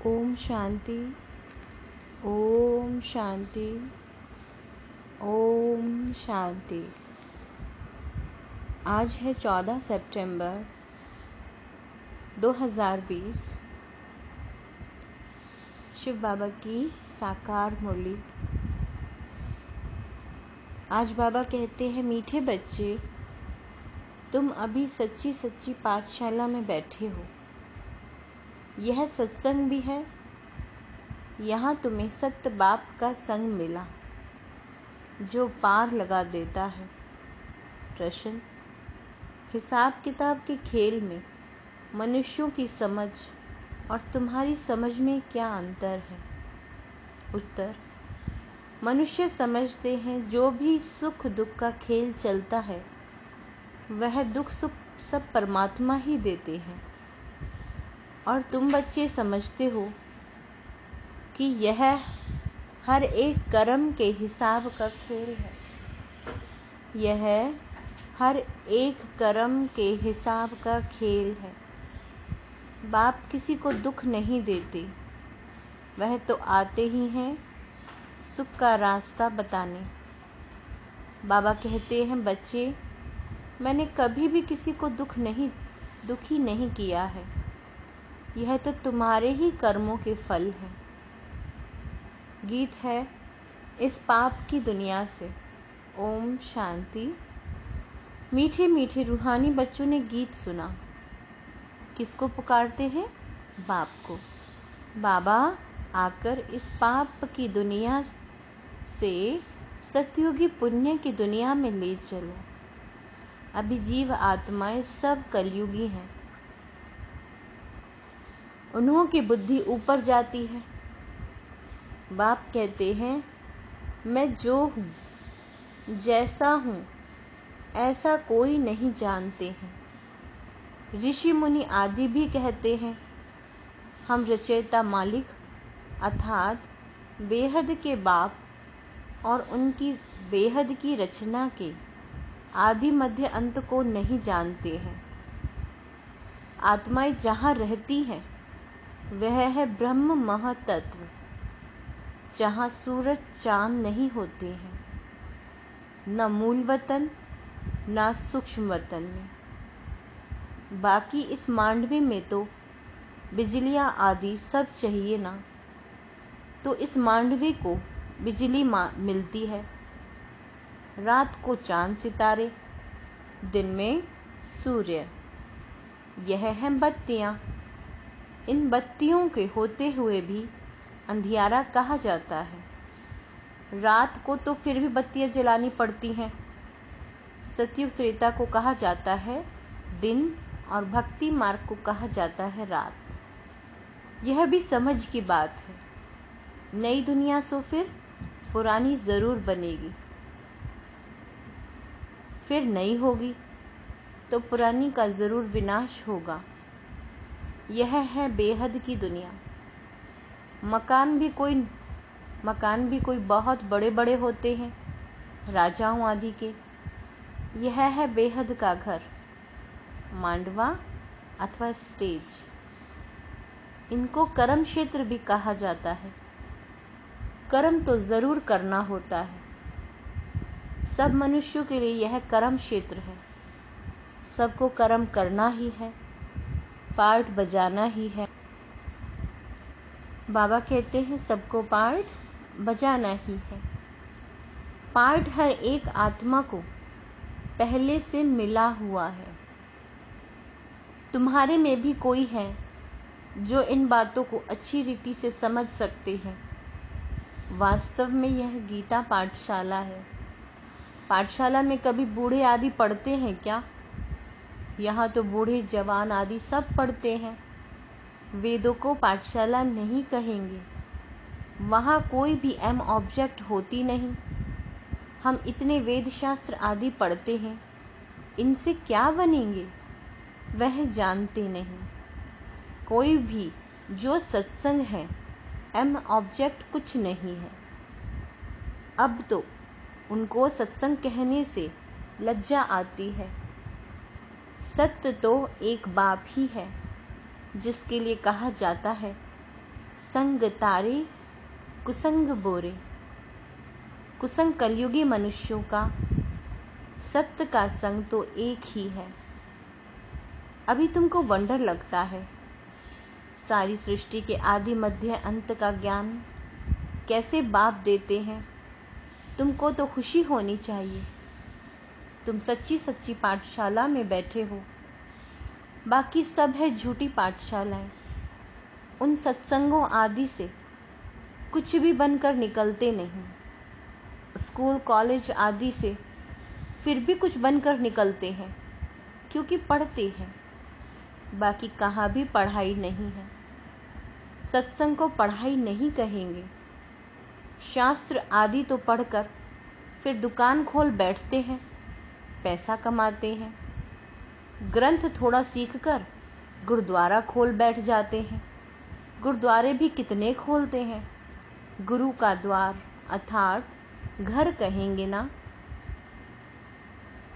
ओम शांति, ओम शांति, ओम शांति। आज है 14 सितंबर 2020। शिव बाबा की साकार मुरली। आज बाबा कहते हैं, मीठे बच्चे, तुम अभी सच्ची सच्ची पाठशाला में बैठे हो। यह सत्संग भी है। यहाँ तुम्हें सत्य बाप का संग मिला जो पार लगा देता है। प्रश्न: हिसाब किताब के खेल में मनुष्यों की समझ और तुम्हारी समझ में क्या अंतर है? उत्तर: मनुष्य समझते हैं जो भी सुख दुख का खेल चलता है वह दुख सुख सब परमात्मा ही देते हैं, और तुम बच्चे समझते हो कि यह हर एक कर्म के हिसाब का खेल है। यह हर एक कर्म के हिसाब का खेल है। बाप किसी को दुख नहीं देते, वह तो आते ही हैं सुख का रास्ता बताने। बाबा कहते हैं, बच्चे, मैंने कभी भी किसी को दुखी नहीं किया है। यह तो तुम्हारे ही कर्मों के फल हैं। गीत है इस पाप की दुनिया से। ओम शांति। मीठे मीठे रूहानी बच्चों ने गीत सुना। किसको पुकारते हैं? बाप को। बाबा आकर इस पाप की दुनिया से सतयुगी पुण्य की दुनिया में ले चलो। अभी जीव आत्माएं सब कलयुगी हैं। उन्हों की बुद्धि ऊपर जाती है। बाप कहते हैं, मैं जो हूँ, जैसा हूँ, ऐसा कोई नहीं जानते हैं। ऋषि मुनि आदि भी कहते हैं, हम रचयिता मालिक अर्थात बेहद के बाप और उनकी बेहद की रचना के आदि मध्य अंत को नहीं जानते हैं। आत्माएं जहाँ रहती हैं वह है ब्रह्म महतत्व, जहाँ सूरज चांद नहीं होते हैं, न मूल वतन न सूक्ष्म वतन में। बाकी इस मांडवी में तो बिजलियां आदि सब चाहिए ना, तो इस मांडवी को बिजली मिलती है। रात को चांद सितारे, दिन में सूर्य। यह हैं बत्तियां। इन बत्तियों के होते हुए भी अंधियारा कहा जाता है। रात को तो फिर भी बत्तियां जलानी पड़ती हैं। सतयुग त्रेता को कहा जाता है दिन, और भक्ति मार्ग को कहा जाता है रात। यह भी समझ की बात है। नई दुनिया सो फिर पुरानी जरूर बनेगी, फिर नई होगी तो पुरानी का जरूर विनाश होगा। यह है बेहद की दुनिया। मकान भी कोई बहुत बड़े बड़े होते हैं, राजाओं आदि के। यह है बेहद का घर, मांडवा अथवा स्टेज। इनको कर्म क्षेत्र भी कहा जाता है। कर्म तो जरूर करना होता है। सब मनुष्यों के लिए यह कर्म क्षेत्र है। सबको कर्म करना ही है, पार्ट बजाना ही है। बाबा कहते हैं, सबको पार्ट बजाना ही है। पार्ट हर एक आत्मा को पहले से मिला हुआ है। तुम्हारे में भी कोई है जो इन बातों को अच्छी रीति से समझ सकते हैं। वास्तव में यह गीता पाठशाला है। पाठशाला में कभी बूढ़े आदि पढ़ते हैं क्या? यहाँ तो बूढ़े जवान आदि सब पढ़ते हैं। वेदों को पाठशाला नहीं कहेंगे। वहाँ कोई भी एम ऑब्जेक्ट होती नहीं। हम इतने वेद शास्त्र आदि पढ़ते हैं, इनसे क्या बनेंगे वह जानते नहीं। कोई भी जो सत्संग है, एम ऑब्जेक्ट कुछ नहीं है। अब तो उनको सत्संग कहने से लज्जा आती है। सत्य तो एक बाप ही है जिसके लिए कहा जाता है संग तारे कुसंग बोरे। कुसंग कलयुगी मनुष्यों का, सत्य का संग तो एक ही है। अभी तुमको वंडर लगता है, सारी सृष्टि के आदि मध्य अंत का ज्ञान कैसे बाप देते हैं। तुमको तो खुशी होनी चाहिए, तुम सच्ची सच्ची पाठशाला में बैठे हो। बाकी सब है झूठी पाठशालाएं। उन सत्संगों आदि से कुछ भी बनकर निकलते नहीं। स्कूल कॉलेज आदि से फिर भी कुछ बनकर निकलते हैं, क्योंकि पढ़ते हैं। बाकी कहाँ भी पढ़ाई नहीं है। सत्संग को पढ़ाई नहीं कहेंगे। शास्त्र आदि तो पढ़कर फिर दुकान खोल बैठते हैं, पैसा कमाते हैं। ग्रंथ थोड़ा सीखकर गुरुद्वारा खोल बैठ जाते हैं। गुरुद्वारे भी कितने खोलते हैं। गुरु का द्वार अर्थात घर कहेंगे ना।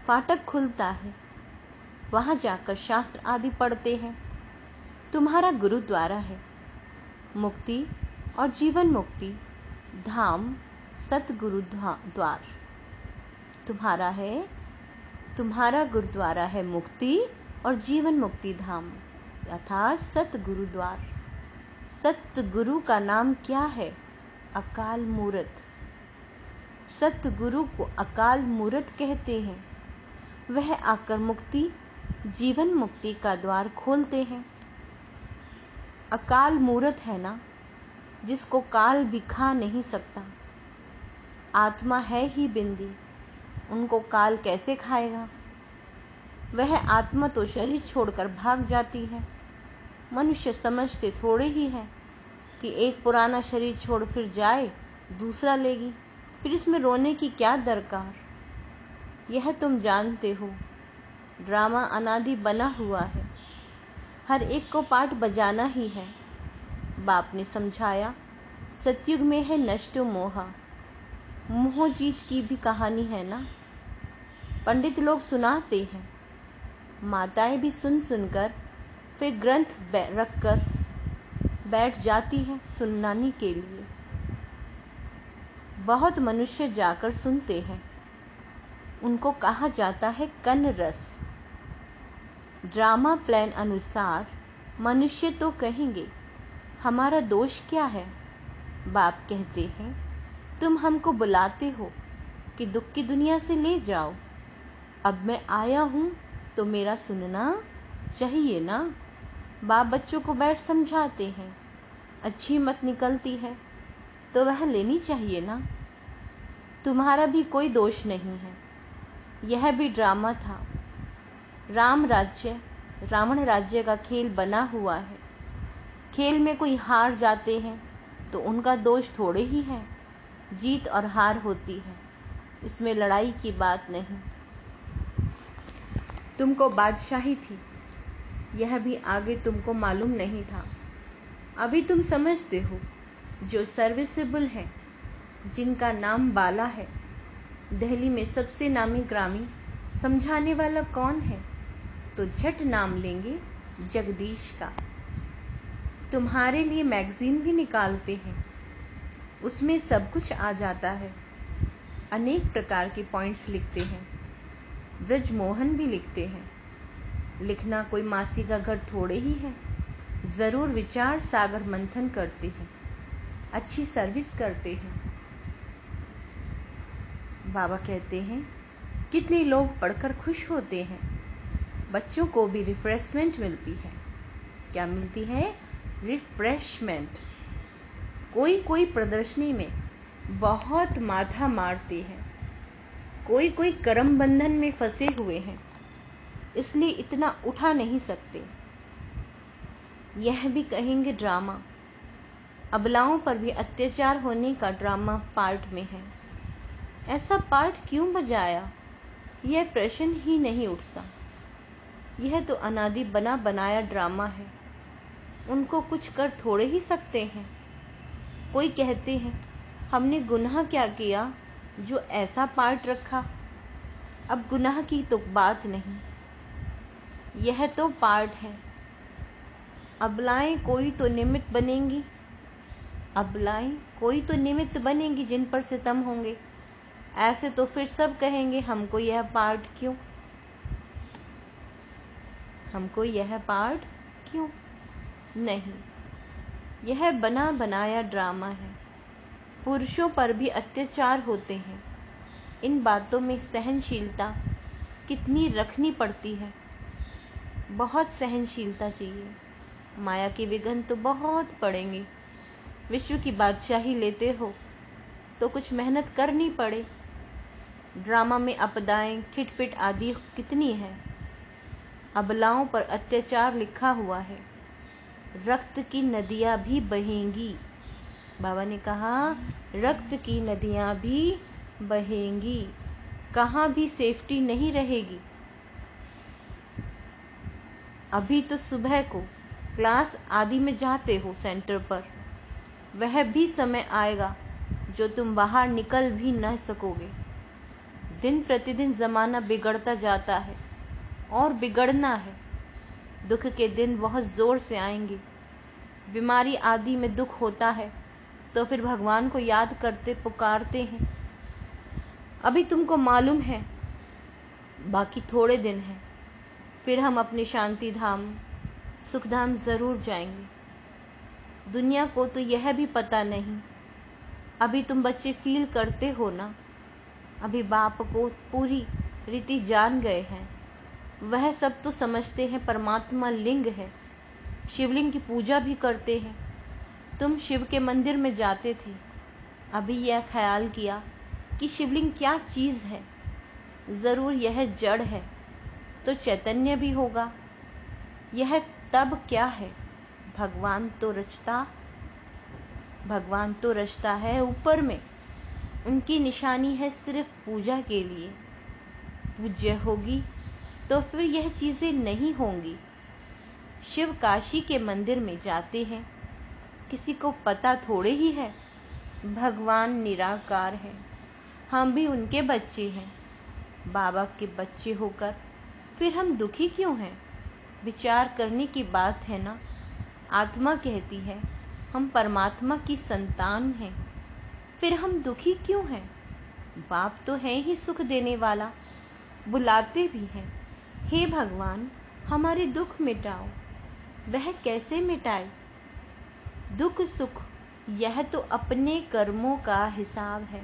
फाटक खुलता है, वहां जाकर शास्त्र आदि पढ़ते हैं। तुम्हारा गुरुद्वारा है। मुक्ति और जीवन मुक्ति धाम सतगुरु द्वार तुम्हारा है। तुम्हारा गुरुद्वारा है मुक्ति और जीवन मुक्ति धाम अर्थात सतगुरु द्वार। सतगुरु का नाम क्या है? अकाल मूरत। सतगुरु को अकाल मूरत कहते हैं। वह आकर मुक्ति जीवन मुक्ति का द्वार खोलते हैं। अकाल मूरत है ना, जिसको काल भी खा नहीं सकता। आत्मा है ही बिंदी, उनको काल कैसे खाएगा। वह आत्मा तो शरीर छोड़कर भाग जाती है। मनुष्य समझते थोड़े ही है कि एक पुराना शरीर छोड़ फिर जाए, दूसरा लेगी, फिर इसमें रोने की क्या दरकार। यह तुम जानते हो, ड्रामा अनादि बना हुआ है। हर एक को पाठ बजाना ही है। बाप ने समझाया, सतयुग में है नष्ट मोह। मोह जीत की भी कहानी है ना। पंडित लोग सुनाते हैं, माताएं भी सुन सुनकर फिर ग्रंथ रखकर बैठ जाती हैं सुनाने के लिए। बहुत मनुष्य जाकर सुनते हैं, उनको कहा जाता है कन रस। ड्रामा प्लान अनुसार मनुष्य तो कहेंगे, हमारा दोष क्या है। बाप कहते हैं, तुम हमको बुलाते हो कि दुख की दुनिया से ले जाओ। अब मैं आया हूं तो मेरा सुनना चाहिए ना। बाप बच्चों को बैठ समझाते हैं, अच्छी मत निकलती है तो वह लेनी चाहिए ना। तुम्हारा भी कोई दोष नहीं है, यह भी ड्रामा था। राम राज्य रावण राज्य का खेल बना हुआ है। खेल में कोई हार जाते हैं तो उनका दोष थोड़े ही है। जीत और हार होती है, इसमें लड़ाई की बात नहीं। तुमको बादशाही थी, यह भी आगे तुमको मालूम नहीं था। अभी तुम समझते हो। जो सर्विसेबल है, जिनका नाम बाला है, दिल्ली में सबसे नामी ग्रामी समझाने वाला कौन है, तो झट नाम लेंगे जगदीश का। तुम्हारे लिए मैगजीन भी निकालते हैं, उसमें सब कुछ आ जाता है। अनेक प्रकार के पॉइंट्स लिखते हैं। ब्रजमोहन भी लिखते हैं। लिखना कोई मासी का घर थोड़े ही है। जरूर विचार सागर मंथन करते हैं, अच्छी सर्विस करते हैं। बाबा कहते हैं, कितने लोग पढ़कर खुश होते हैं। बच्चों को भी रिफ्रेशमेंट मिलती है। क्या मिलती है? रिफ्रेशमेंट। कोई कोई प्रदर्शनी में बहुत माथा मारते हैं। कोई कोई कर्म बंधन में फंसे हुए हैं, इसलिए इतना उठा नहीं सकते। यह भी कहेंगे ड्रामा। अबलाओं पर भी अत्याचार होने का ड्रामा पार्ट में है। ऐसा पार्ट क्यों बजाया, यह प्रश्न ही नहीं उठता। यह तो अनादि बना बनाया ड्रामा है, उनको कुछ कर थोड़े ही सकते हैं। कोई कहते हैं, हमने गुनाह क्या किया जो ऐसा पार्ट रखा। अब गुनाह की तो बात नहीं, यह तो पार्ट है। अबलाएं कोई तो निमित्त बनेंगी, अबलाएं कोई तो निमित्त बनेंगी जिन पर सितम होंगे। ऐसे तो फिर सब कहेंगे हमको यह पार्ट क्यों, हमको यह पार्ट क्यों। नहीं, यह बना बनाया ड्रामा है। पुरुषों पर भी अत्याचार होते हैं। इन बातों में सहनशीलता कितनी रखनी पड़ती है, बहुत सहनशीलता चाहिए। माया के विघ्न तो बहुत पड़ेंगे। विश्व की बादशाही लेते हो तो कुछ मेहनत करनी पड़े। ड्रामा में आपदाएं खिटपिट आदि कितनी है। अबलाओं पर अत्याचार लिखा हुआ है। रक्त की नदियां भी बहेंगी। बाबा ने कहा रक्त की नदियां भी बहेंगी, कहाँ भी सेफ्टी नहीं रहेगी। अभी तो सुबह को क्लास आदि में जाते हो सेंटर पर, वह भी समय आएगा जो तुम बाहर निकल भी न सकोगे। दिन प्रतिदिन जमाना बिगड़ता जाता है और बिगड़ना है। दुख के दिन बहुत जोर से आएंगे। बीमारी आदि में दुख होता है तो फिर भगवान को याद करते पुकारते हैं। अभी तुमको मालूम है बाकी थोड़े दिन हैं, फिर हम अपने शांति धाम सुख धाम जरूर जाएंगे। दुनिया को तो यह भी पता नहीं। अभी तुम बच्चे फील करते हो ना, अभी बाप को पूरी रीति जान गए हैं। वह सब तो समझते हैं परमात्मा लिंग है, शिवलिंग की पूजा भी करते हैं। तुम शिव के मंदिर में जाते थे, अभी यह ख्याल किया कि शिवलिंग क्या चीज है। जरूर यह जड़ है तो चैतन्य भी होगा। यह तब क्या है, भगवान तो रचता है ऊपर में। उनकी निशानी है सिर्फ पूजा के लिए। पूज्य होगी तो फिर यह चीजें नहीं होंगी। शिव काशी के मंदिर में जाते हैं, किसी को पता थोड़े ही है भगवान निराकार है। हम भी उनके बच्चे हैं, बाबा के बच्चे होकर फिर हम दुखी क्यों हैं। विचार करने की बात है ना। आत्मा कहती है हम परमात्मा की संतान हैं, फिर हम दुखी क्यों हैं। बाप तो है ही सुख देने वाला, बुलाते भी हैं, हे भगवान हमारे दुख मिटाओ। वह कैसे मिटाए। दुख सुख यह तो अपने कर्मों का हिसाब है।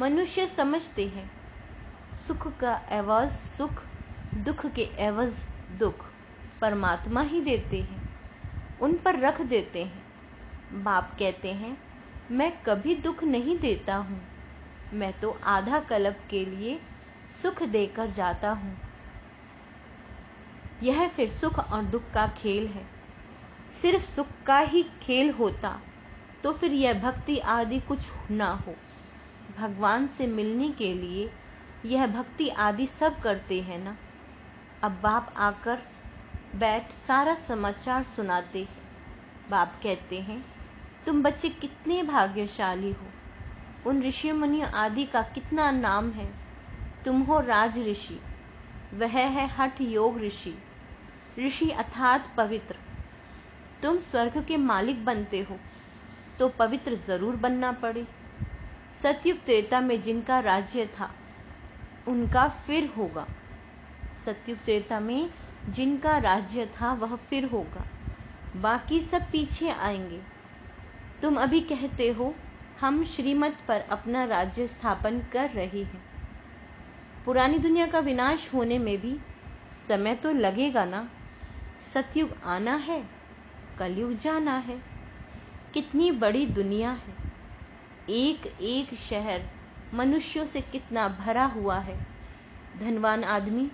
मनुष्य समझते हैं सुख का एवज सुख, दुख के एवज दुख परमात्मा ही देते हैं, उन पर रख देते हैं। बाप कहते हैं मैं कभी दुख नहीं देता हूँ, मैं तो आधा कल्प के लिए सुख देकर जाता हूँ। यह फिर सुख और दुख का खेल है। सिर्फ सुख का ही खेल होता तो फिर यह भक्ति आदि कुछ ना हो। भगवान से मिलने के लिए यह भक्ति आदि सब करते हैं ना। अब बाप आकर बैठ सारा समाचार सुनाते हैं। बाप कहते हैं तुम बच्चे कितने भाग्यशाली हो। उन ऋषि मुनि आदि का कितना नाम है। तुम हो राज ऋषि, वह है हठ योग ऋषि। ऋषि अर्थात पवित्र। तुम स्वर्ग के मालिक बनते हो तो पवित्र जरूर बनना पड़े। सतयुग त्रेता में जिनका राज्य था उनका फिर होगा। सतयुग त्रेता में जिनका राज्य था वह फिर होगा, बाकी सब पीछे आएंगे। तुम अभी कहते हो हम श्रीमत पर अपना राज्य स्थापन कर रहे हैं। पुरानी दुनिया का विनाश होने में भी समय तो लगेगा ना। सतयुग आना है, कलयुग जाना है। कितनी बड़ी दुनिया है। एक एक शहर मनुष्यों से कितना भरा हुआ है। धनवान आदमी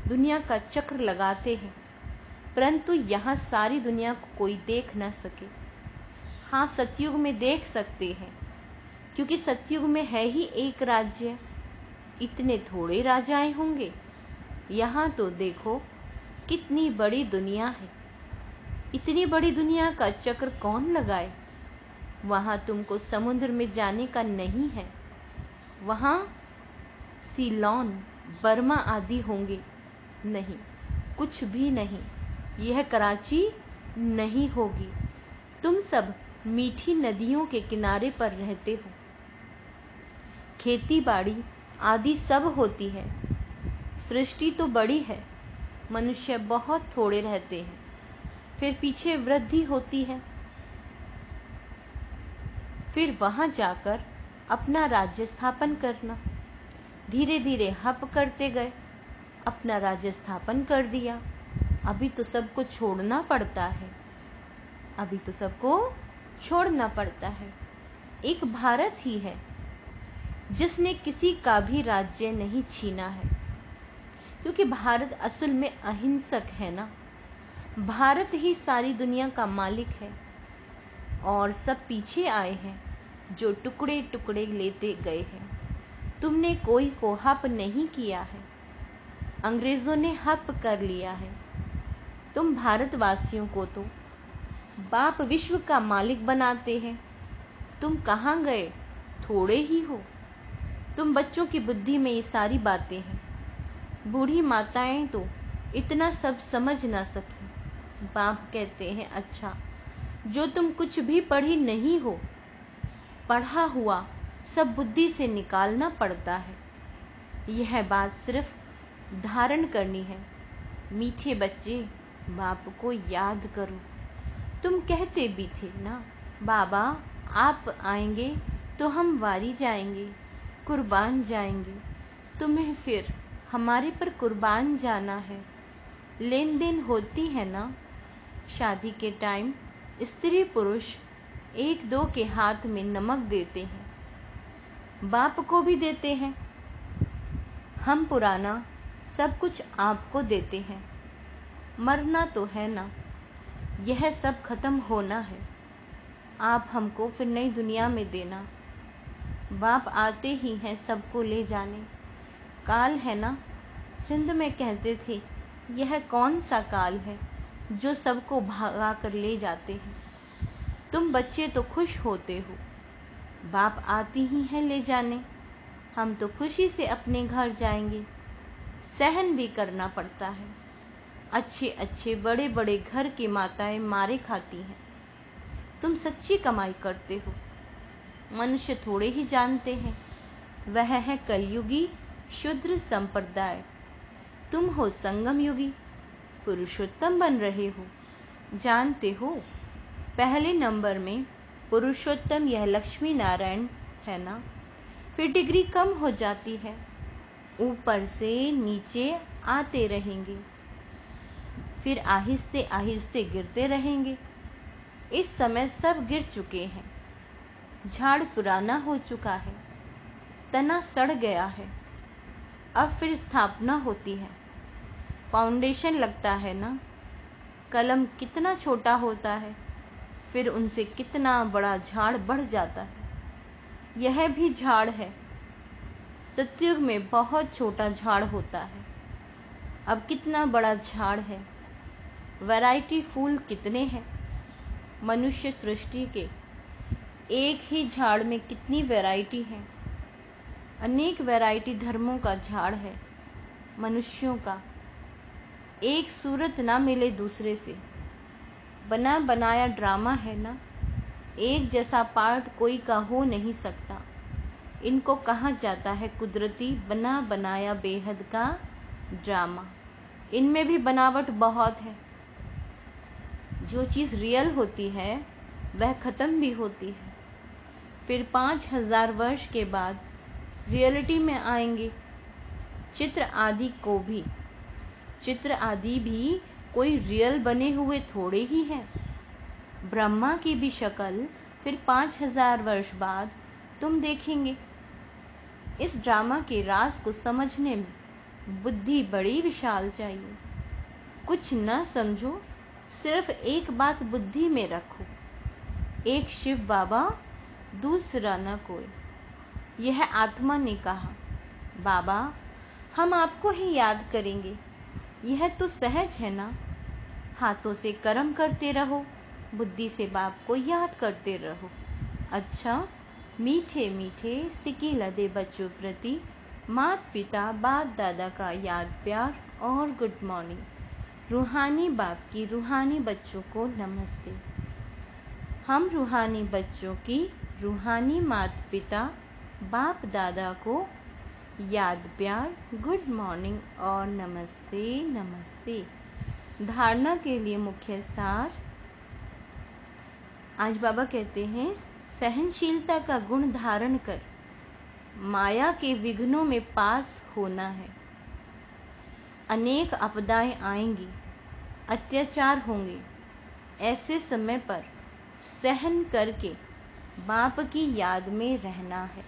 दुनिया का चक्र लगाते हैं, परंतु यहाँ सारी दुनिया को कोई देख न सके। हाँ, सतयुग में देख सकते हैं, क्योंकि सतयुग में है ही एक राज्य। इतने थोड़े राजाएं होंगे। यहाँ तो देखो कितनी बड़ी दुनिया है। इतनी बड़ी दुनिया का चक्र कौन लगाए। वहां तुमको समुद्र में जाने का नहीं है। वहां सीलोन, बर्मा आदि होंगे। नहीं, कुछ भी नहीं। यह कराची नहीं होगी। तुम सब मीठी नदियों के किनारे पर रहते हो। खेती बाड़ी आदि सब होती है। सृष्टि तो बड़ी है, मनुष्य बहुत थोड़े रहते हैं। फिर पीछे वृद्धि होती है। फिर वहां जाकर अपना राज्य स्थापन करना। धीरे धीरे हप करते गए, अपना राज्य स्थापन कर दिया। अभी तो सबको छोड़ना पड़ता है। अभी तो सबको छोड़ना पड़ता है। एक भारत ही है जिसने किसी का भी राज्य नहीं छीना है, क्योंकि भारत असल में अहिंसक है ना। भारत ही सारी दुनिया का मालिक है और सब पीछे आए हैं जो टुकड़े टुकड़े लेते गए हैं। तुमने कोई को हप नहीं किया है, अंग्रेजों ने हप कर लिया है। तुम भारतवासियों को तो बाप विश्व का मालिक बनाते हैं। तुम कहाँ गए? थोड़े ही हो। तुम बच्चों की बुद्धि में ये सारी बातें हैं। बूढ़ी माताएं तो इतना सब समझ ना सकी। बाप कहते हैं, अच्छा जो तुम कुछ भी पढ़ी नहीं हो, पढ़ा हुआ सब बुद्धि से निकालना पड़ता है। यह बात सिर्फ धारण करनी है। मीठे बच्चे, बाप को याद करो। तुम कहते भी थे ना, बाबा आप आएंगे तो हम वारी जाएंगे, कुर्बान जाएंगे। तुम्हें फिर हमारे पर कुर्बान जाना है। लेन देन होती है ना। शादी के टाइम स्त्री पुरुष एक दो के हाथ में नमक देते हैं, बाप को भी देते हैं। हम पुराना सब कुछ आपको देते हैं। मरना तो है ना, यह सब खत्म होना है। आप हमको फिर नई दुनिया में देना। बाप आते ही हैं सबको ले जाने। काल है ना। सिंध में कहते थे, यह कौन सा काल है जो सबको भगा कर ले जाते हैं। तुम बच्चे तो खुश होते हो, बाप आती ही हैं ले जाने। हम तो खुशी से अपने घर जाएंगे। सहन भी करना पड़ता है। अच्छे अच्छे बड़े बड़े घर की माताएं मारे खाती हैं। तुम सच्ची कमाई करते हो, मनुष्य थोड़े ही जानते हैं। वह है कलयुगी शूद्र संप्रदाय। तुम हो संगम युगी, पुरुषोत्तम बन रहे हो। जानते हो, पहले नंबर में पुरुषोत्तम यह लक्ष्मी नारायण है ना। फिर डिग्री कम हो जाती है, ऊपर से नीचे आते रहेंगे, फिर आहिस्ते आहिस्ते गिरते रहेंगे। इस समय सब गिर चुके हैं। झाड़ पुराना हो चुका है, तना सड़ गया है। अब फिर स्थापना होती है, फाउंडेशन लगता है ना। कलम कितना छोटा होता है, फिर उनसे कितना बड़ा झाड़ बढ़ जाता है। यह भी झाड़ है। सतयुग में बहुत छोटा झाड़ होता है, अब कितना बड़ा झाड़ है। वैरायटी फूल कितने हैं। मनुष्य सृष्टि के एक ही झाड़ में कितनी वैरायटी है। अनेक वैरायटी धर्मों का झाड़ है। मनुष्यों का एक सूरत ना मिले दूसरे से। बना बनाया ड्रामा है ना। एक जैसा पार्ट कोई का हो नहीं सकता। इनको कहा जाता है कुदरती बना बनाया बेहद का ड्रामा। इनमें भी बनावट बहुत है। जो चीज रियल होती है वह खत्म भी होती है। फिर 5000 वर्ष के बाद रियलिटी में आएंगे। चित्र आदि भी कोई रियल बने हुए थोड़े ही हैं। ब्रह्मा की भी शक्ल फिर 5000 वर्ष बाद तुम देखेंगे। इस ड्रामा के राज को समझने में बुद्धि बड़ी विशाल चाहिए। कुछ न समझो, सिर्फ एक बात बुद्धि में रखो, एक शिव बाबा, दूसरा न कोई। यह आत्मा ने कहा, बाबा हम आपको ही याद करेंगे। यह तो सहज है ना। हाथों से कर्म करते रहो, बुद्धि से बाप को याद करते रहो। अच्छा, मीठे मीठे सिकी लदे बच्चों प्रति माता पिता बाप दादा का याद प्यार और गुड मॉर्निंग। रूहानी बाप की रूहानी बच्चों को नमस्ते। हम रूहानी बच्चों की रूहानी माता पिता बाप दादा को याद प्यार, गुड मॉर्निंग और नमस्ते नमस्ते। धारणा के लिए मुख्य सार। आज बाबा कहते हैं, सहनशीलता का गुण धारण कर माया के विघ्नों में पास होना है। अनेक आपदाएं आएंगी, अत्याचार होंगे। ऐसे समय पर सहन करके बाप की याद में रहना है,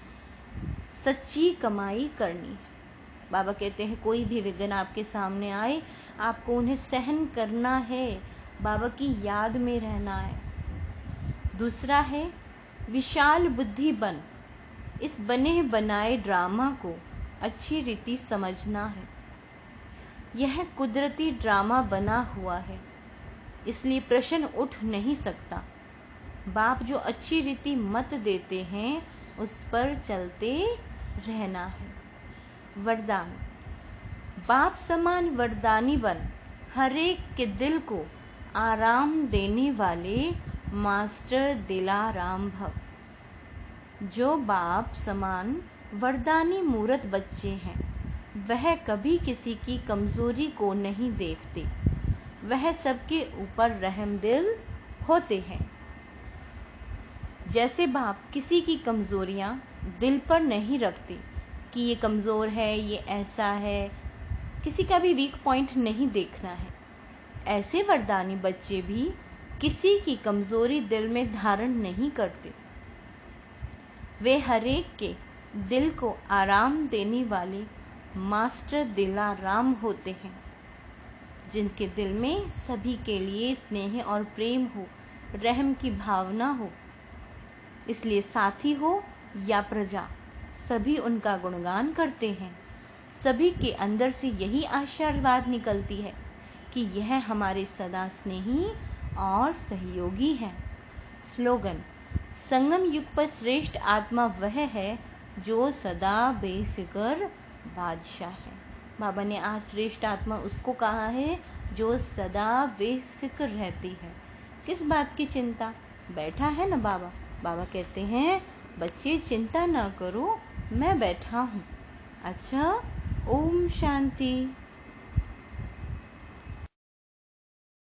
सच्ची कमाई करनी है। बाबा कहते हैं, कोई भी विघ्न आपके सामने आए, आपको उन्हें सहन करना है, बाबा की याद में रहना है। दूसरा है, विशाल बुद्धि बन इस बने बनाए ड्रामा को अच्छी रीति समझना है। यह कुदरती ड्रामा बना हुआ है, इसलिए प्रश्न उठ नहीं सकता। बाप जो अच्छी रीति मत देते हैं, उस पर चलते रहना है। वरदान। बाप समान वरदानी बन हर एक के दिल को आराम देने वाले मास्टर दिलाराम भव। जो बाप समान वरदानी मूरत बच्चे हैं, वह कभी किसी की कमजोरी को नहीं देखते। वह सबके ऊपर रहमदिल होते हैं। जैसे बाप किसी की कमजोरियां दिल पर नहीं रखते कि ये कमजोर है, ये ऐसा है, किसी का भी वीक पॉइंट नहीं देखना है, ऐसे वरदानी बच्चे भी किसी की कमजोरी दिल में धारण नहीं करते। वे हरेक के दिल को आराम देने वाले मास्टर दिलाराम होते हैं, जिनके दिल में सभी के लिए स्नेह और प्रेम हो, रहम की भावना हो। इसलिए साथी हो या प्रजा, सभी उनका गुणगान करते हैं। सभी के अंदर से यही आशीर्वाद निकलती है कि यह हमारे सदा स्नेही और सहयोगी हैं। स्लोगन। संगम युग पर श्रेष्ठ आत्मा वह है जो सदा बेफिक्र बादशाह है। बाबा ने आज श्रेष्ठ आत्मा उसको कहा है जो सदा बेफिक्र रहती है। किस बात की चिंता? बैठा है ना बाबा। बाबा कहते हैं, बच्चे चिंता ना करो, मैं बैठा हूँ। अच्छा, ओम शांति।